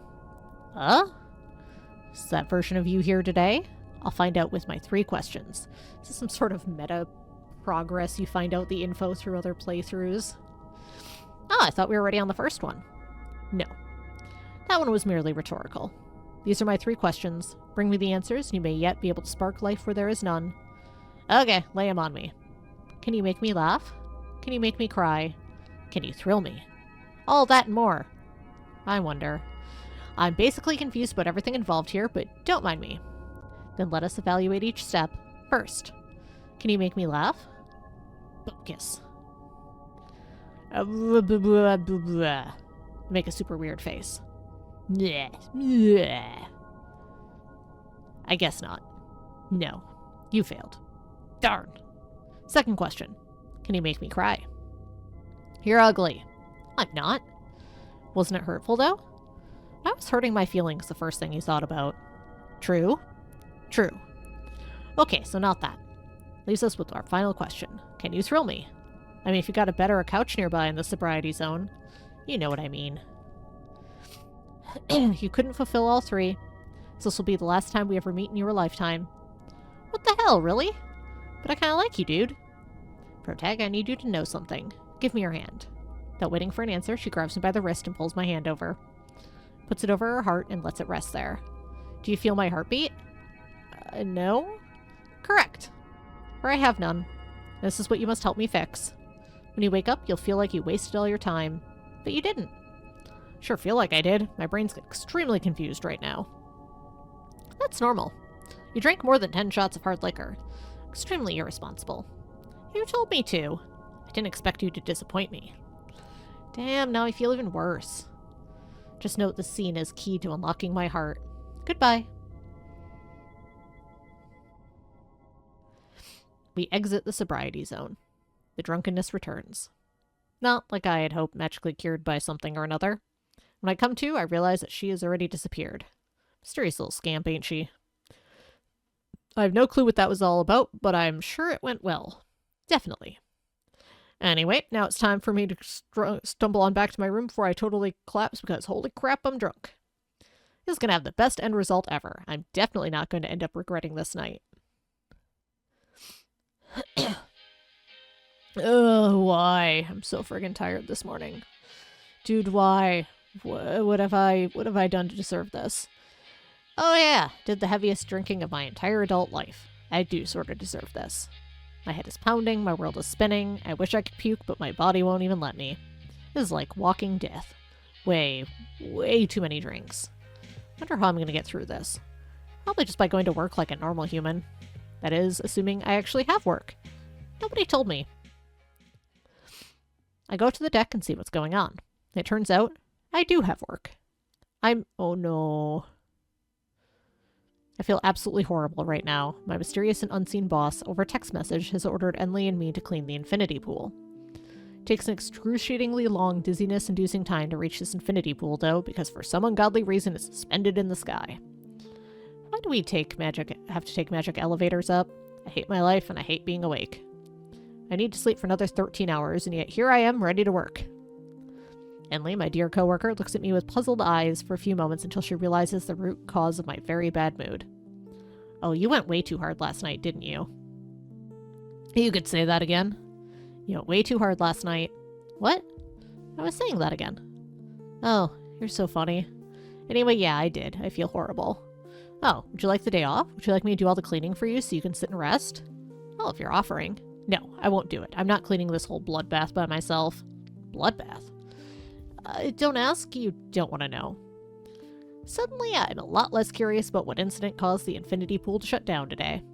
S1: Is that version of you here today? I'll find out with my 3 questions. Is this some sort of meta progress? You find out the info through other playthroughs? I thought we were already on the first one. No. That one was merely rhetorical. These are my 3 questions. Bring me the answers, and you may yet be able to spark life where there is none. Okay, lay 'em on me. Can you make me laugh? Can you make me cry? Can you thrill me? All that and more. I wonder. I'm basically confused about everything involved here, but don't mind me. Then let us evaluate each step. First, can you make me laugh? Focus. Make a super weird face. Bleh. Bleh. I guess not. No. You failed. Darn. Second question. Can you make me cry? You're ugly. I'm not. Wasn't it hurtful, though? I was hurting my feelings the first thing you thought about. True? True. Okay, so not that. Leaves us with our final question. Can you thrill me? I mean, if you got a bed or a couch nearby in the sobriety zone. You know what I mean. You couldn't fulfill all three, so this will be the last time we ever meet in your lifetime. What the hell, really? But I kinda like you, dude. Protag, I need you to know something. Give me your hand. Without waiting for an answer, she grabs me by the wrist and pulls my hand over. Puts it over her heart and lets it rest there. Do you feel my heartbeat? No? Correct. For I have none. This is what you must help me fix. When you wake up, you'll feel like you wasted all your time. But you didn't. Sure feel like I did. My brain's extremely confused right now. That's normal. You drank more than 10 shots of hard liquor. Extremely irresponsible. You told me to. I didn't expect you to disappoint me. Damn, now I feel even worse. Just note this scene is key to unlocking my heart. Goodbye. We exit the sobriety zone. The drunkenness returns. Not like I had hoped, magically cured by something or another. When I come to, I realize that she has already disappeared. Mysterious little scamp, ain't she? I have no clue what that was all about, but I'm sure it went well. Definitely. Anyway, now it's time for me to stumble on back to my room before I totally collapse because holy crap, I'm drunk. This is going to have the best end result ever. I'm definitely not going to end up regretting this night. Ugh, why? I'm so friggin' tired this morning. Dude, why? What have I done to deserve this? Oh yeah, did the heaviest drinking of my entire adult life. I do sort of deserve this. My head is pounding, my world is spinning, I wish I could puke, but my body won't even let me. This is like walking death. Way too many drinks. Wonder how I'm gonna get through this. Probably just by going to work like a normal human. That is, assuming I actually have work. Nobody told me. I go to the deck and see what's going on. It turns out, I do have work. Oh no. I feel absolutely horrible right now. My mysterious and unseen boss, over text message, has ordered Enley and me to clean the infinity pool. It takes an excruciatingly long, dizziness-inducing time to reach this infinity pool, though, because for some ungodly reason it's suspended in the sky. Why do we have to take magic elevators up? I hate my life, and I hate being awake. I need to sleep for another 13 hours, and yet here I am, ready to work. Enley, my dear coworker, looks at me with puzzled eyes for a few moments until she realizes the root cause of my very bad mood. Oh, you went way too hard last night, didn't you? You could say that again. You went way too hard last night. What? I was saying that again. Oh, you're so funny. Anyway, yeah, I did. I feel horrible. Oh, would you like the day off? Would you like me to do all the cleaning for you so you can sit and rest? Oh, if you're offering. No, I won't do it. I'm not cleaning this whole bloodbath by myself. Bloodbath? Don't ask, you don't want to know. Suddenly, I'm a lot less curious about what incident caused the infinity pool to shut down today.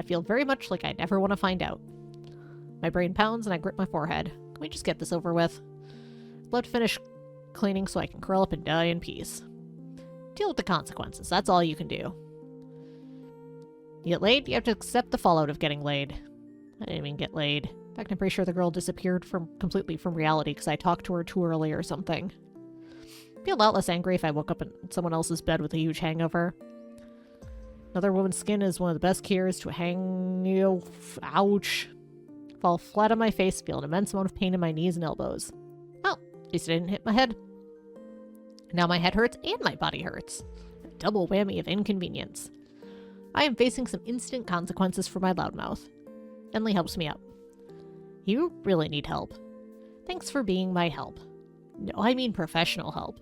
S1: I feel very much like I never want to find out. My brain pounds and I grip my forehead. Can we just get this over with? I'd love to finish cleaning so I can curl up and die in peace. Deal with the consequences, that's all you can do. You get laid, you have to accept the fallout of getting laid. I didn't even get laid. In fact, I'm pretty sure the girl disappeared completely from reality because I talked to her too early or something. I'd be a lot less angry if I woke up in someone else's bed with a huge hangover. Another woman's skin is one of the best cures to a ouch. Fall flat on my face, feel an immense amount of pain in my knees and elbows. Oh, at least I didn't hit my head. Now my head hurts and my body hurts. A double whammy of inconvenience. I am facing some instant consequences for my loudmouth. Enley helps me up. You really need help. Thanks for being my help. No, I mean professional help.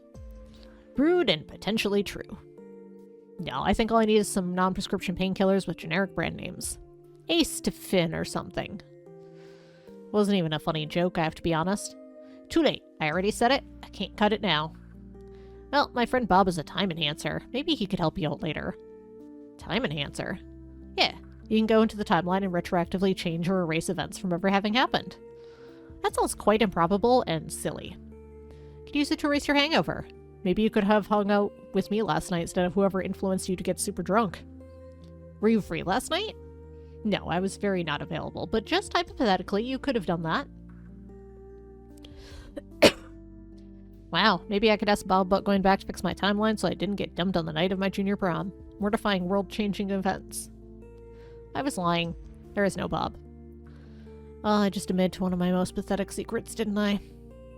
S1: Rude and potentially true. No, I think all I need is some non-prescription painkillers with generic brand names. Ace to Finn or something. Wasn't even a funny joke, I have to be honest. Too late. I already said it. I can't cut it now. Well, my friend Bob is a time enhancer. Maybe he could help you out later. Time enhancer? Yeah. You can go into the timeline and retroactively change or erase events from ever having happened. That sounds quite improbable and silly. You could use it to erase your hangover. Maybe you could have hung out with me last night instead of whoever influenced you to get super drunk. Were you free last night? No, I was very not available, but just hypothetically, you could have done that. Wow, maybe I could ask Bob about going back to fix my timeline so I didn't get dumped on the night of my junior prom. Mortifying world-changing events. I was lying. There is no Bob. Oh, I just admitted one of my most pathetic secrets, didn't I?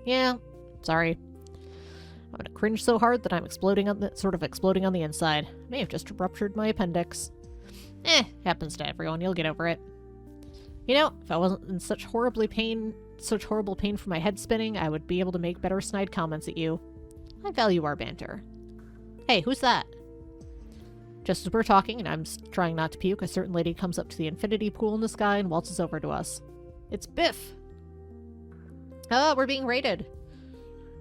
S1: Yeah, sorry. I'm gonna cringe so hard that I'm exploding on the inside. May have just ruptured my appendix. Happens to everyone. You'll get over it. You know, if I wasn't in such horrible pain for my head spinning, I would be able to make better snide comments at you. I value our banter. Hey, who's that? Just as we're talking, and I'm trying not to puke, a certain lady comes up to the infinity pool in the sky and waltzes over to us. It's Biff! Oh, we're being raided.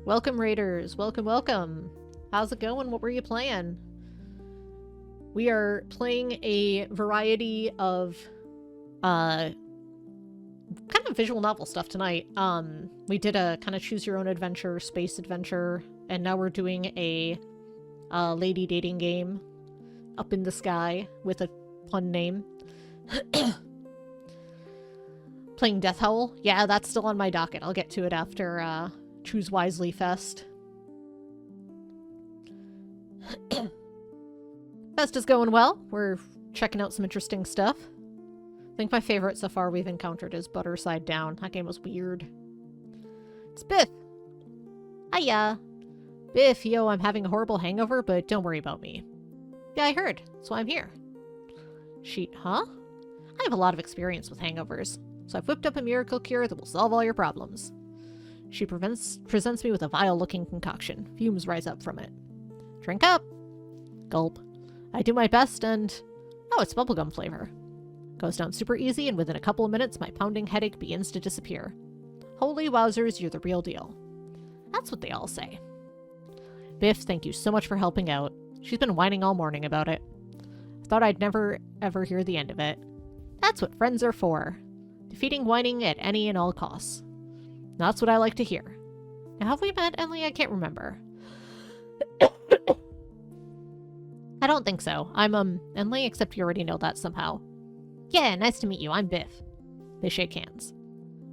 S1: Welcome, raiders. Welcome, welcome. How's it going? What were you playing? We are playing a variety of, kind of visual novel stuff tonight. We did a kind of choose your own adventure, space adventure, and now we're doing a lady dating game up in the sky with a pun name. Playing Death Howl. Yeah, that's still on my docket. I'll get to it after Choose Wisely Fest. Fest is going well. We're checking out some interesting stuff. I think my favorite so far we've encountered is Butter Side Down. That game was weird. It's Biff. Hiya. Biff, yo, I'm having a horrible hangover, but don't worry about me. Yeah, I heard. So I'm here. Sheet, huh? I have a lot of experience with hangovers, so I've whipped up a miracle cure that will solve all your problems. She presents me with a vile-looking concoction. Fumes rise up from it. Drink up. Gulp. I do my best and... Oh, it's bubblegum flavor. Goes down super easy, and within a couple of minutes, my pounding headache begins to disappear. Holy wowzers, you're the real deal. That's what they all say. Biff, thank you so much for helping out. She's been whining all morning about it. I thought I'd never, ever hear the end of it. That's what friends are for. Defeating whining at any and all costs. That's what I like to hear. Now, have we met, Emily? I can't remember. I don't think so. I'm, Emily, except you already know that somehow. Yeah, nice to meet you. I'm Biff. They shake hands.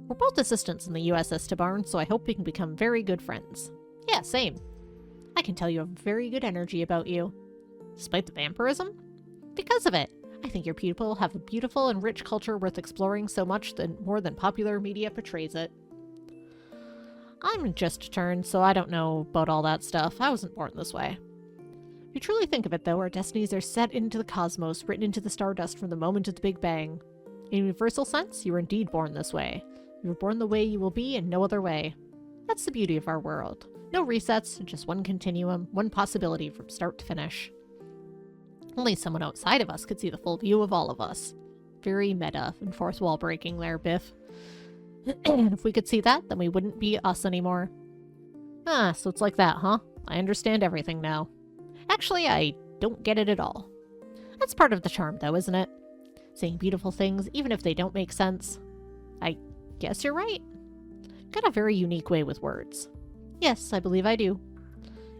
S1: We're both assistants in the USS Tabarn, so I hope we can become very good friends. Yeah, same. I can tell you have very good energy about you. Despite the vampirism? Because of it. I think your people have a beautiful and rich culture worth exploring so much more than popular media portrays it. I'm just a turn, so I don't know about all that stuff. I wasn't born this way. If you truly think of it, though, our destinies are set into the cosmos, written into the stardust from the moment of the Big Bang. In a universal sense, you were indeed born this way. You were born the way you will be and no other way. That's the beauty of our world. No resets, just one continuum, one possibility from start to finish. Only someone outside of us could see the full view of all of us. Very meta and fourth wall breaking there, Biff. And if we could see that, then we wouldn't be us anymore. Ah, so it's like that, huh? I understand everything now. Actually, I don't get it at all. That's part of the charm, though, isn't it? Saying beautiful things, even if they don't make sense. I guess you're right. Got a very unique way with words. Yes, I believe I do.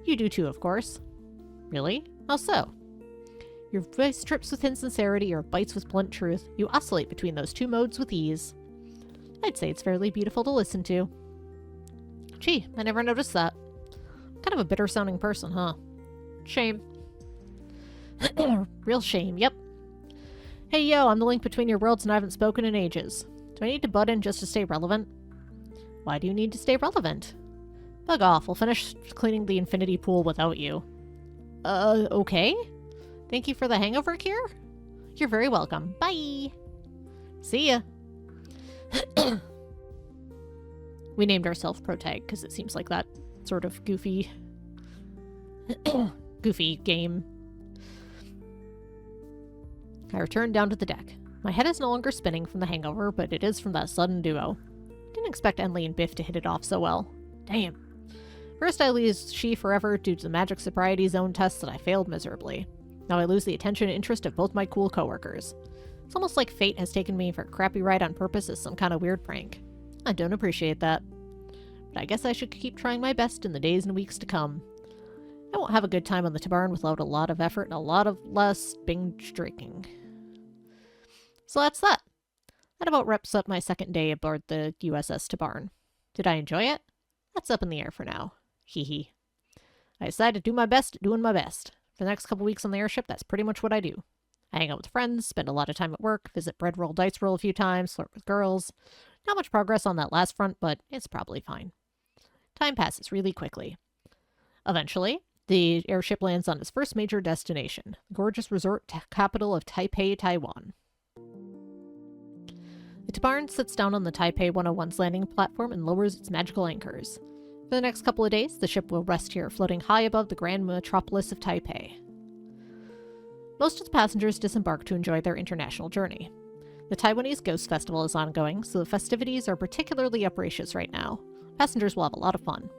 S1: You do too, of course. Really? How so? Your voice drips with insincerity or bites with blunt truth. You oscillate between those two modes with ease. I'd say it's fairly beautiful to listen to. Gee, I never noticed that. Kind of a bitter-sounding person, huh? Shame. Real shame, yep. Hey, yo, I'm the link between your worlds and I haven't spoken in ages. Do I need to butt in just to stay relevant? Why do you need to stay relevant? Bug off, we'll finish cleaning the infinity pool without you. Okay? Thank you for the hangover cure? You're very welcome. Bye! See ya! We named ourselves Protag because it seems like that sort of goofy game. I return down to the deck. My head is no longer spinning from the hangover, but it is from that sudden duo. Didn't expect Enley and Biff to hit it off so well. Damn. First I lose She forever due to the magic sobriety zone test that I failed miserably. Now I lose the attention and interest of both my cool coworkers. It's almost like fate has taken me for a crappy ride on purpose as some kind of weird prank. I don't appreciate that. But I guess I should keep trying my best in the days and weeks to come. I won't have a good time on the Tabarn without a lot of effort and a lot of less binge drinking. So that's that. That about wraps up my second day aboard the USS Tabarn. Did I enjoy it? That's up in the air for now. Hee hee. I decided to do my best at doing my best. For the next couple weeks on the airship, that's pretty much what I do. I hang out with friends, spend a lot of time at work, visit bread roll, dice roll a few times, flirt with girls. Not much progress on that last front, but it's probably fine. Time passes really quickly. Eventually, the airship lands on its first major destination, the gorgeous resort capital of Taipei, Taiwan. The Tabarn sits down on the Taipei 101's landing platform and lowers its magical anchors. For the next couple of days, the ship will rest here, floating high above the grand metropolis of Taipei. Most of the passengers disembark to enjoy their international journey. The Taiwanese Ghost Festival is ongoing, so the festivities are particularly upracious right now. Passengers will have a lot of fun.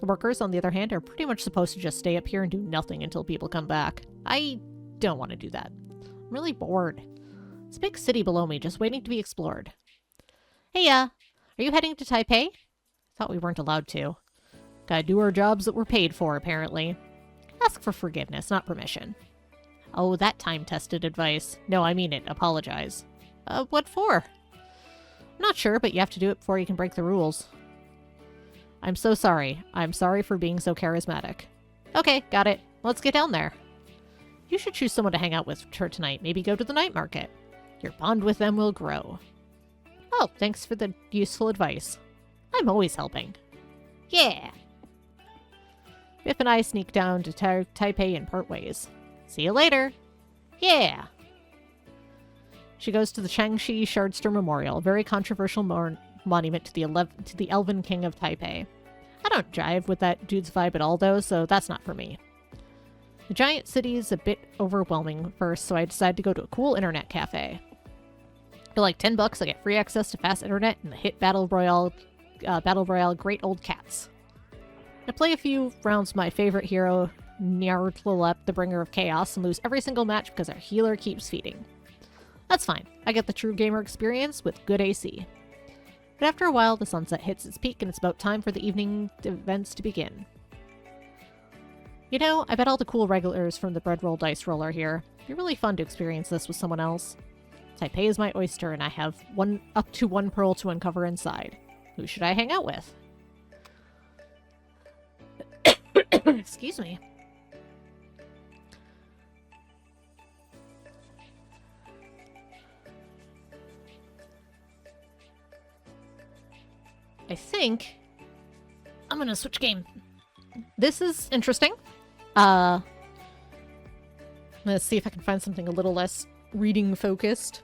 S1: The workers, on the other hand, are pretty much supposed to just stay up here and do nothing until people come back. I don't want to do that. I'm really bored. It's a big city below me, just waiting to be explored. Hey, are you heading to Taipei? Thought we weren't allowed to. Gotta do our jobs that we're paid for, apparently. Ask for forgiveness, not permission. Oh, that time-tested advice. No, I mean it. Apologize. What for? I'm not sure, but you have to do it before you can break the rules. I'm so sorry. I'm sorry for being so charismatic. Okay, got it. Let's get down there. You should choose someone to hang out with her tonight. Maybe go to the night market. Your bond with them will grow. Oh, thanks for the useful advice. I'm always helping. Yeah! Biff and I sneak down to Taipei and part ways. See you later! Yeah! She goes to the Shangxi Shardster Memorial, a very controversial monument to the Elven King of Taipei. I don't jive with that dude's vibe at all, though, so that's not for me. The giant city is a bit overwhelming at first, so I decided to go to a cool internet cafe. For like $10, I get free access to fast internet and the hit Battle Royale Great Old Cats. I play a few rounds with my favorite hero, Nyarlathotep, the Bringer of Chaos, and lose every single match because our healer keeps feeding. That's fine. I get the true gamer experience with good AC. But after a while, the sunset hits its peak and it's about time for the evening events to begin. You know, I bet all the cool regulars from the bread roll dice roll are here. It'd be really fun to experience this with someone else. Taipei is my oyster and I have up to one pearl to uncover inside. Who should I hang out with? Excuse me. I think I'm gonna switch game. This is interesting. Let's see if I can find something a little less reading focused.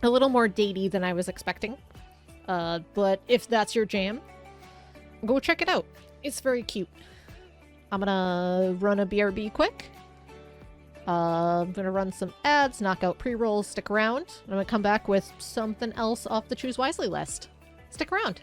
S1: A little more datey than I was expecting. But if that's your jam, go check it out. It's very cute. I'm gonna run a BRB quick. I'm gonna run some ads, knock out pre-rolls, stick around. I'm gonna come back with something else off the Choose Wisely list. Stick around.